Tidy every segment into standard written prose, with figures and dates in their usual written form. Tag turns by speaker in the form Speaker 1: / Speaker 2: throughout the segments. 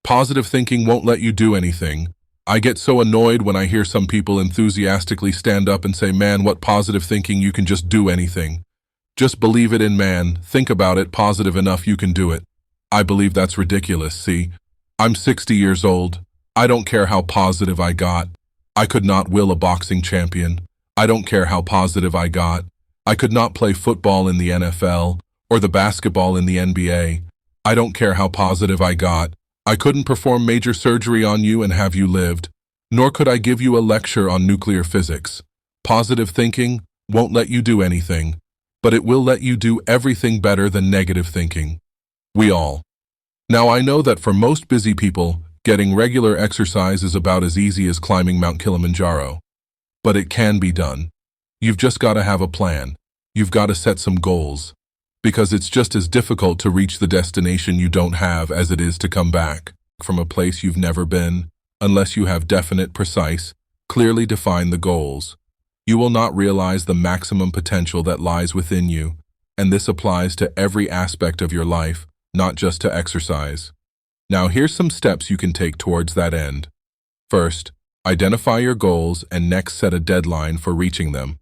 Speaker 1: Positive thinking won't let you do anything. I get so annoyed when I hear some people enthusiastically stand up and say, man, what positive thinking, you can just do anything. Just believe it in, man, think about it, positive enough you can do it. I believe that's ridiculous, see? I'm 60 years old. I don't care how positive I got. I could not will a boxing champion. I don't care how positive I got. I could not play football in the NFL or the basketball in the NBA. I don't care how positive I got. I couldn't perform major surgery on you and have you lived, nor could I give you a lecture on nuclear physics. Positive thinking won't let you do anything, but it will let you do everything better than negative thinking. We all. Now I know that for most busy people, getting regular exercise is about as easy as climbing Mount Kilimanjaro. But it can be done. You've just got to have a plan. You've got to set some goals. Because it's just as difficult to reach the destination you don't have as it is to come back from a place you've never been, unless you have definite, precise, clearly defined the goals. You will not realize the maximum potential that lies within you, and this applies to every aspect of your life, not just to exercise. Now here's some steps you can take towards that end. First, identify your goals and next set a deadline for reaching them.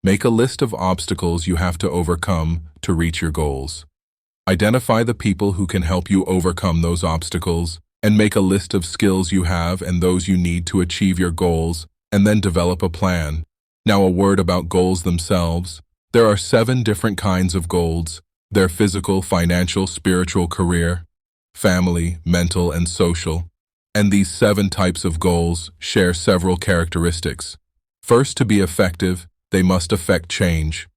Speaker 1: Make a list of obstacles you have to overcome to reach your goals. Identify the people who can help you overcome those obstacles, and make a list of skills you have and those you need to achieve your goals, and then develop a plan. Now a word about goals themselves. There are 7 different kinds of goals. They're physical, financial, spiritual, career, family, mental, and social. And these 7 types of goals share several characteristics. First, to be effective, they must affect change.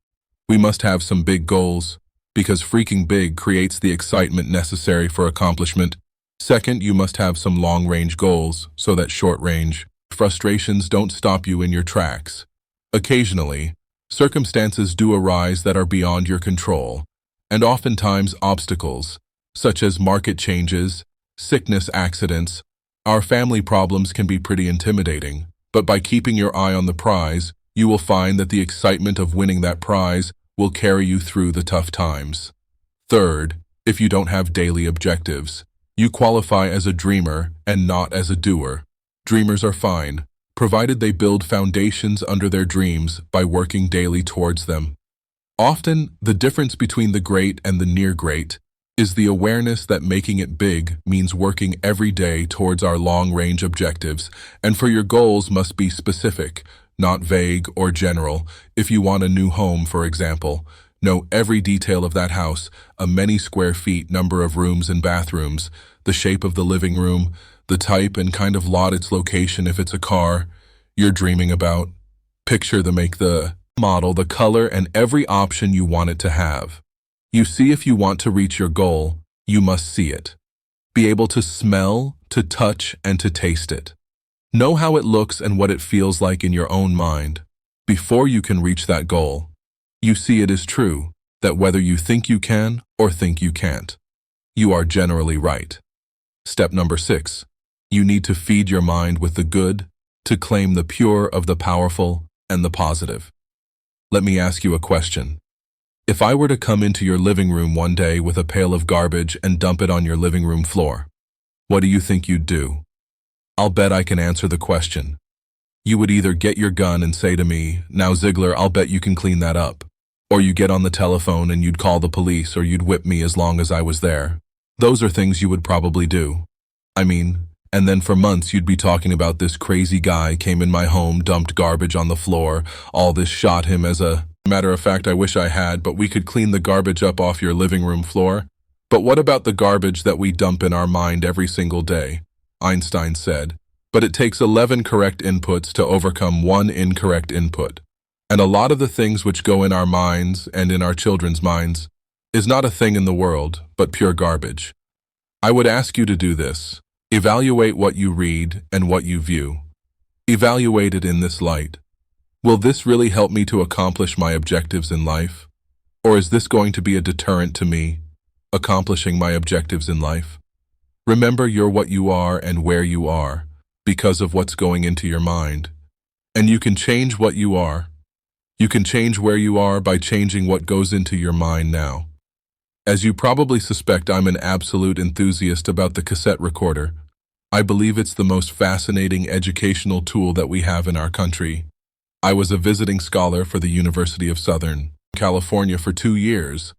Speaker 1: We must have some big goals, because freaking big creates the excitement necessary for accomplishment. Second, you must have some long-range goals, so that short-range frustrations don't stop you in your tracks. Occasionally, circumstances do arise that are beyond your control, and oftentimes obstacles, such as market changes, sickness, accidents. Our family problems can be pretty intimidating, but by keeping your eye on the prize, you will find that the excitement of winning that prize will carry you through the tough times. Third, if you don't have daily objectives, you qualify as a dreamer and not as a doer. Dreamers are fine, provided they build foundations under their dreams by working daily towards them. Often, the difference between the great and the near great is the awareness that making it big means working every day towards our long-range objectives, and for your goals must be specific, not vague or general. If you want a new home, for example, know every detail of that house, a many square feet, number of rooms and bathrooms, the shape of the living room, the type and kind of lot, its location if it's a car you're dreaming about. Picture the make, the model, the color, and every option you want it to have. You see, if you want to reach your goal, you must see it. Be able to smell, to touch, and to taste it. Know how it looks and what it feels like in your own mind. Before you can reach that goal, you see it is true that whether you think you can or think you can't, you are generally right. Step number 6. You need to feed your mind with the good, to claim the pure of the powerful and the positive. Let me ask you a question. If I were to come into your living room one day with a pail of garbage and dump it on your living room floor, what do you think you'd do? I'll bet I can answer the question. You would either get your gun and say to me, "Now Ziglar, I'll bet you can clean that up." Or you get on the telephone and you'd call the police, or you'd whip me as long as I was there. Those are things you would probably do. And then for months you'd be talking about this crazy guy came in my home, dumped garbage on the floor, all this shot him as a matter of fact I wish I had, but we could clean the garbage up off your living room floor. But what about the garbage that we dump in our mind every single day? Einstein said, but it takes 11 correct inputs to overcome 1 incorrect input. And a lot of the things which go in our minds and in our children's minds is not a thing in the world, but pure garbage. I would ask you to do this. Evaluate what you read and what you view. Evaluate it in this light. Will this really help me to accomplish my objectives in life? Or is this going to be a deterrent to me accomplishing my objectives in life? Remember, you're what you are and where you are because of what's going into your mind. And you can change what you are. You can change where you are by changing what goes into your mind now. As you probably suspect, I'm an absolute enthusiast about the cassette recorder. I believe it's the most fascinating educational tool that we have in our country. I was a visiting scholar for the University of Southern California for 2 years.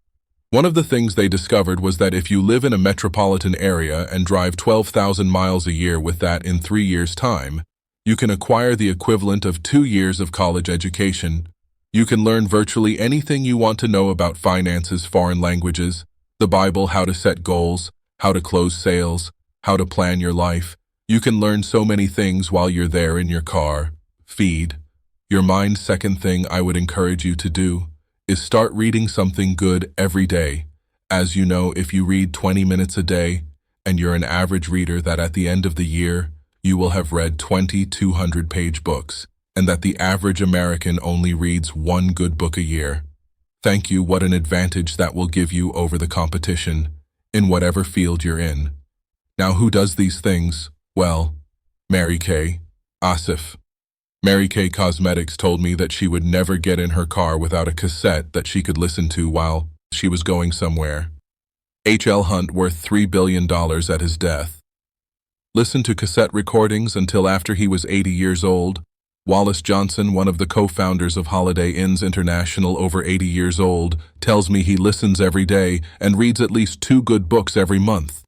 Speaker 1: One of the things they discovered was that if you live in a metropolitan area and drive 12,000 miles a year with that in 3 years' time, you can acquire the equivalent of 2 years of college education. You can learn virtually anything you want to know about finances, foreign languages, the Bible, how to set goals, how to close sales, how to plan your life. You can learn so many things while you're there in your car. Feed your mind. Second thing I would encourage you to do is start reading something good every day. As you know, if you read 20 minutes a day, and you're an average reader, that at the end of the year, you will have read 20 200-page books, and that the average American only reads 1 good book a year. Thank you. What an advantage that will give you over the competition, in whatever field you're in. Now, who does these things? Well, Mary Kay, Asif. Mary Kay Cosmetics told me that she would never get in her car without a cassette that she could listen to while she was going somewhere. H.L. Hunt, worth $3 billion at his death, listened to cassette recordings until after he was 80 years old. Wallace Johnson, one of the co-founders of Holiday Inns International, over 80 years old, tells me he listens every day and reads at least 2 good books every month.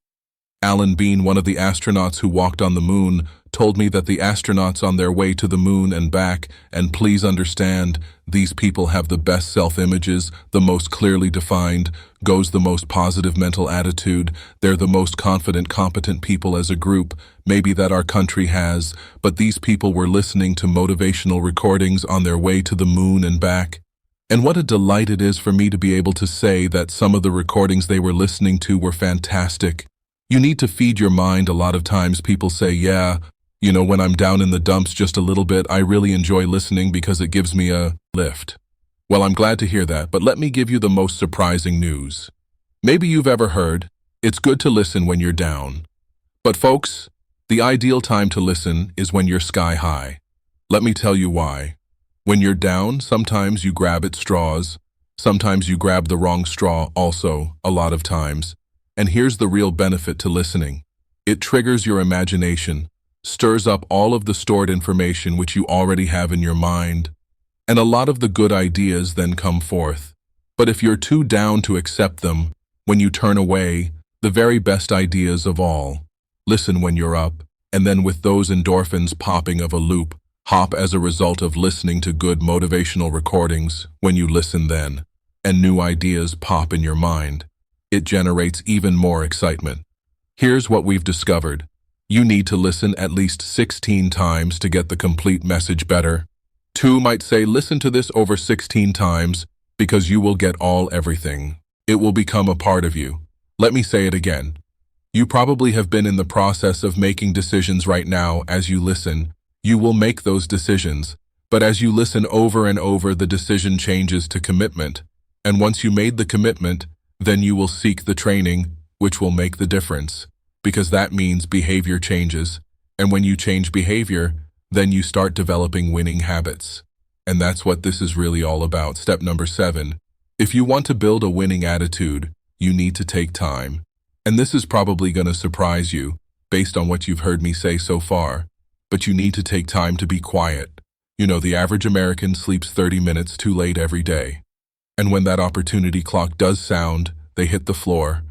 Speaker 1: Alan Bean, one of the astronauts who walked on the moon, told me that the astronauts on their way to the moon and back, and please understand, these people have the best self-images, the most clearly defined, goes the most positive mental attitude. They're the most confident, competent people as a group, maybe that our country has, but these people were listening to motivational recordings on their way to the moon and back. And what a delight it is for me to be able to say that some of the recordings they were listening to were fantastic. You need to feed your mind. A lot of times people say, yeah, when I'm down in the dumps just a little bit, I really enjoy listening because it gives me a lift. Well, I'm glad to hear that, but let me give you the most surprising news. Maybe you've ever heard, it's good to listen when you're down. But folks, the ideal time to listen is when you're sky high. Let me tell you why. When you're down, sometimes you grab at straws. Sometimes you grab the wrong straw also, a lot of times. And here's the real benefit to listening. It triggers your imagination, stirs up all of the stored information which you already have in your mind, and a lot of the good ideas then come forth. But if you're too down to accept them, when you turn away, the very best ideas of all, listen when you're up, and then with those endorphins popping of a loop, hop as a result of listening to good motivational recordings. When you listen then, and new ideas pop in your mind, it generates even more excitement. Here's what we've discovered. You need to listen at least 16 times to get the complete message better. 2 might say, listen to this over 16 times because you will get everything. It will become a part of you. Let me say it again. You probably have been in the process of making decisions right now. As you listen, you will make those decisions. But as you listen over and over, the decision changes to commitment. And once you made the commitment, then you will seek the training, which will make the difference, because that means behavior changes. And when you change behavior, then you start developing winning habits. And that's what this is really all about. Step number 7. If you want to build a winning attitude, you need to take time. And this is probably going to surprise you, based on what you've heard me say so far. But you need to take time to be quiet. The average American sleeps 30 minutes too late every day. And when that opportunity clock does sound, they hit the floor.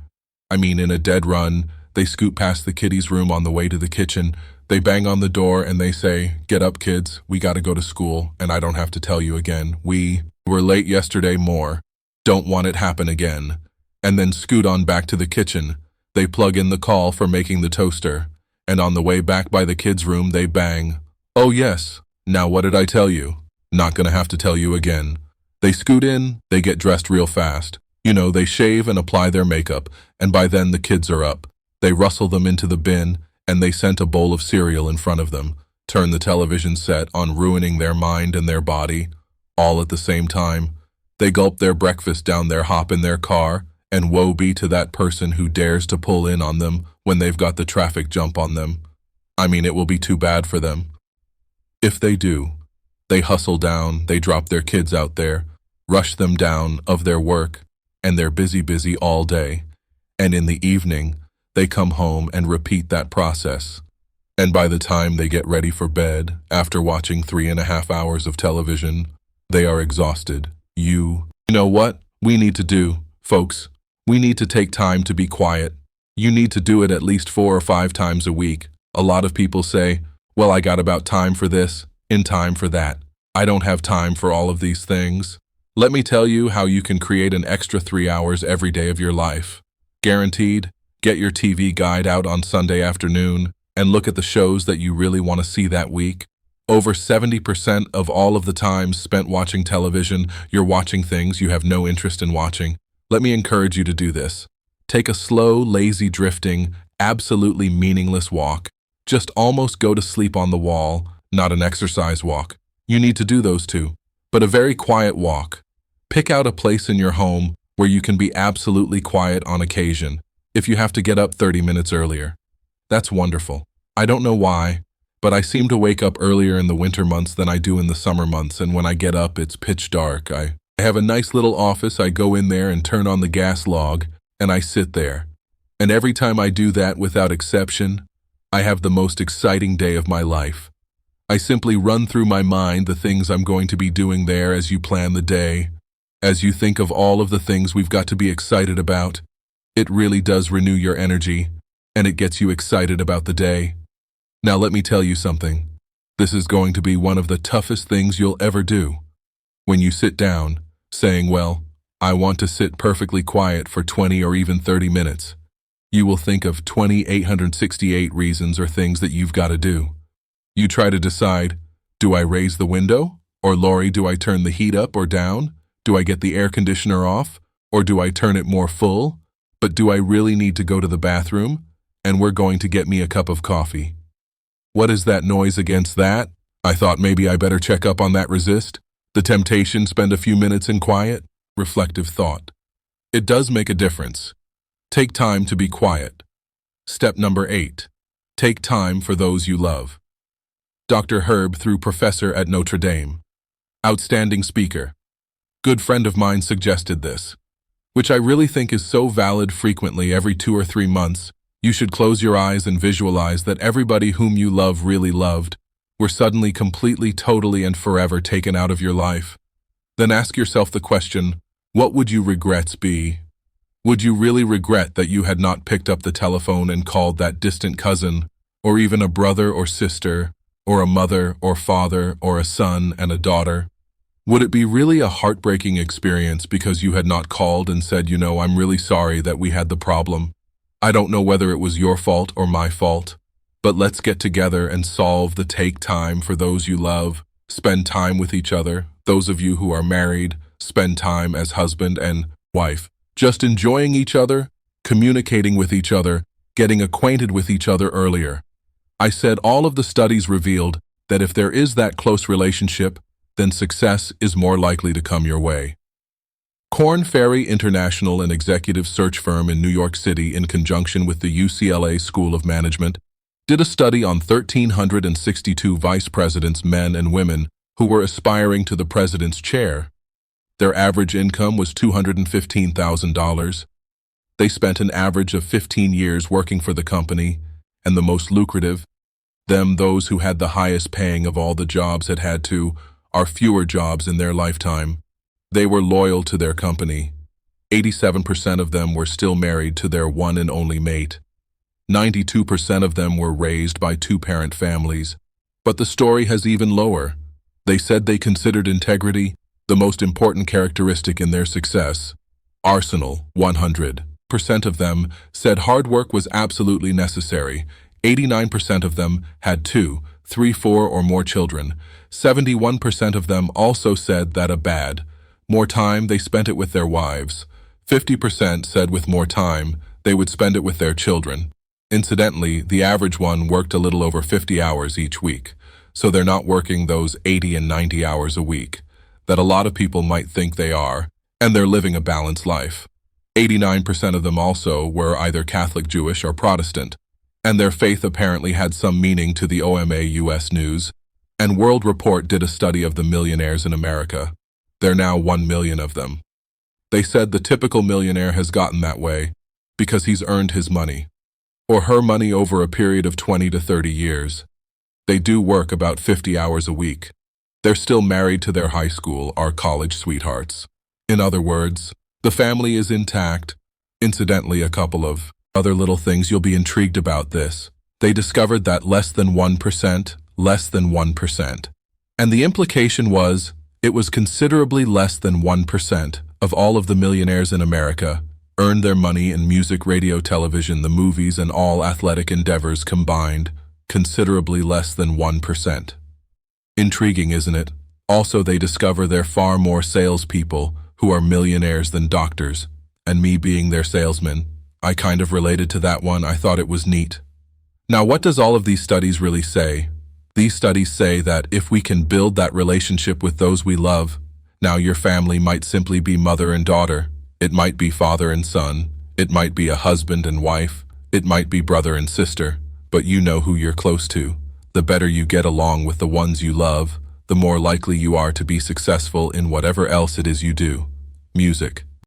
Speaker 1: In a dead run, they scoot past the kiddies' room on the way to the kitchen. They bang on the door and they say, "Get up, kids, we gotta go to school." And I don't have to tell you again, we were late yesterday more. Don't want it happen again. And then scoot on back to the kitchen. They plug in the call for making the toaster. And on the way back by the kids' room, they bang. "Oh yes, now what did I tell you?" Not gonna have to tell you again. They scoot in, they get dressed real fast. They shave and apply their makeup, and by then the kids are up. They rustle them into the bin, and they scent a bowl of cereal in front of them, turn the television set on, ruining their mind and their body, all at the same time. They gulp their breakfast down, their hop in their car, and woe be to that person who dares to pull in on them when they've got the traffic jump on them. It will be too bad for them. If they do, they hustle down, they drop their kids out there, rush them down of their work, and they're busy all day. And in the evening, they come home and repeat that process. And by the time they get ready for bed, after watching 3.5 hours of television, they are exhausted. You know what we need to do, folks? We need to take time to be quiet. You need to do it at least 4 or 5 times a week. A lot of people say, well, I got about time for this, in time for that. I don't have time for all of these things. Let me tell you how you can create an extra 3 hours every day of your life. Guaranteed. Get your TV guide out on Sunday afternoon and look at the shows that you really want to see that week. Over 70% of all of the time spent watching television, you're watching things you have no interest in watching. Let me encourage you to do this. Take a slow, lazy, drifting, absolutely meaningless walk. Just almost go to sleep on the wall, not an exercise walk. You need to do those too, but a very quiet walk. Pick out a place in your home where you can be absolutely quiet on occasion, if you have to get up 30 minutes earlier. That's wonderful. I don't know why, but I seem to wake up earlier in the winter months than I do in the summer months, and when I get up, it's pitch dark. I have a nice little office. I go in there and turn on the gas log, and I sit there. And every time I do that, without exception, I have the most exciting day of my life. I simply run through my mind the things I'm going to be doing there as you plan the day, as you think of all of the things we've got to be excited about. It really does renew your energy, and it gets you excited about the day. Now let me tell you something. This is going to be one of the toughest things you'll ever do. When you sit down, saying, well, I want to sit perfectly quiet for 20 or even 30 minutes, you will think of 2,868 reasons or things that you've got to do. You try to decide, do I raise the window? Or Lori, do I turn the heat up or down? Do I get the air conditioner off? Or do I turn it more full? But do I really need to go to the bathroom? And we're going to get me a cup of coffee. What is that noise against that? I thought maybe I better check up on that resist. The temptation, spend a few minutes in quiet, reflective thought. It does make a difference. Take time to be quiet. Step number 8. Take time for those you love. Dr. Herb, through professor at Notre Dame. Outstanding speaker. Good friend of mine suggested this, which I really think is so valid. Frequently, every 2 or 3 months, you should close your eyes and visualize that everybody whom you love really loved were suddenly completely, totally, and forever taken out of your life. Then ask yourself the question, what would your regrets be? Would you really regret that you had not picked up the telephone and called that distant cousin, or even a brother or sister, or a mother or father, or a son and a daughter? Would it be really a heartbreaking experience because you had not called and said, I'm really sorry that we had the problem. I don't know whether it was your fault or my fault, but let's get together and solve the take time for those you love. Spend time with each other. Those of you who are married, spend time as husband and wife. Just enjoying each other, communicating with each other, getting acquainted with each other earlier. I said all of the studies revealed that if there is that close relationship, then success is more likely to come your way. Korn Ferry International, an executive search firm in New York City in conjunction with the UCLA School of Management, did a study on 1,362 vice presidents, men and women, who were aspiring to the president's chair. Their average income was $215,000. They spent an average of 15 years working for the company, and the most lucrative, those who had the highest paying of all the jobs had to, are fewer jobs in their lifetime. They were loyal to their company. 87% of them were still married to their one and only mate. 92% of them were raised by 2-parent families. But the story has even lower. They said they considered integrity the most important characteristic in their success. Arsenal, 100% of them said hard work was absolutely necessary. 89% of them had 2, 3, 4 or more children. 71% of them also said that more time they spent it with their wives. 50% said with more time, they would spend it with their children. Incidentally, the average one worked a little over 50 hours each week, so they're not working those 80 and 90 hours a week that a lot of people might think they are, and they're living a balanced life. 89% of them also were either Catholic, Jewish, or Protestant, and their faith apparently had some meaning to the OMA US News, and World Report did a study of the millionaires in America. There are now 1 million of them. They said the typical millionaire has gotten that way because he's earned his money, or her money over a period of 20 to 30 years. They do work about 50 hours a week. They're still married to their high school or college sweethearts. In other words, the family is intact. Incidentally, a couple of other little things you'll be intrigued about this. They discovered that less than 1%. And the implication was, it was considerably less than 1% of all of the millionaires in America earned their money in music, radio, television, the movies, and all athletic endeavors combined, considerably less than 1%. Intriguing, isn't it? Also, they discover they're far more salespeople who are millionaires than doctors, and me being their salesman, I kind of related to that one. I thought it was neat. Now, what does all of these studies really say? These studies say that if we can build that relationship with those we love, now your family might simply be mother and daughter, it might be father and son, it might be a husband and wife, it might be brother and sister, but you know who you're close to. The better you get along with the ones you love, the more likely you are to be successful in whatever else it is you do. Music.